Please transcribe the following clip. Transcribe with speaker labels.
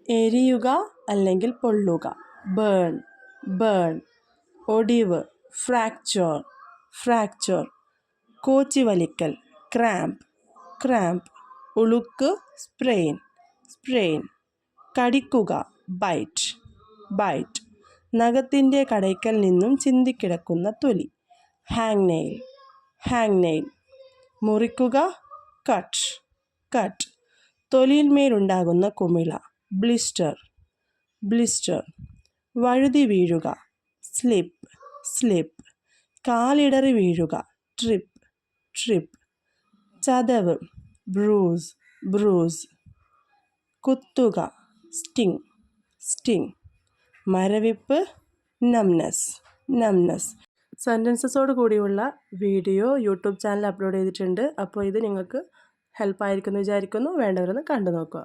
Speaker 1: എരിയുക അല്ലെങ്കിൽ പൊള്ളുക, burn burn. ഒടിവ്, ഫ്രാക്ചർ ഫ്രാക്ചർ. കോച്ചി വലിക്കൽ, ക്രാമ്പ് ക്രാമ്പ്. ഉളുക്ക്, സ്പ്രെയിൻ സ്പ്രെയിൻ. കടിക്കുക, ബൈറ്റ് ബൈറ്റ്. നഖത്തിൻ്റെ കടയ്ക്കൽ നിന്നും ചിന്തിക്കിടക്കുന്ന തൊലി, ഹാങ് നെയിൽ ഹാങ് നെയിൽ. മുറിക്കുക, കട്ട് കട്ട്. തൊലിയിന്മേലുണ്ടാകുന്ന കുമിള, ബ്ലിസ്റ്റർ ബ്ലിസ്റ്റർ. വഴുതി വീഴുക, സ്ലിപ്പ് സ്ലിപ്പ്. കാലിടറി വീഴുക, ട്രിപ്പ് ട്രിപ്പ്. ചതവ്, ബ്രൂസ് ബ്രൂസ്. കുത്തുക, സ്റ്റിങ് സ്റ്റിങ്. മരവിപ്പ്, നംനെസ് നംനെസ്. സെൻറ്റൻസസോട് കൂടിയുള്ള വീഡിയോ യൂട്യൂബ് ചാനൽ അപ്ലോഡ് ചെയ്തിട്ടുണ്ട്. അപ്പോൾ ഇത് നിങ്ങൾക്ക് ഹെൽപ്പായിരിക്കുമെന്ന് വിചാരിക്കുന്നു. വേണ്ടവരൊന്ന് കണ്ടു നോക്കുക.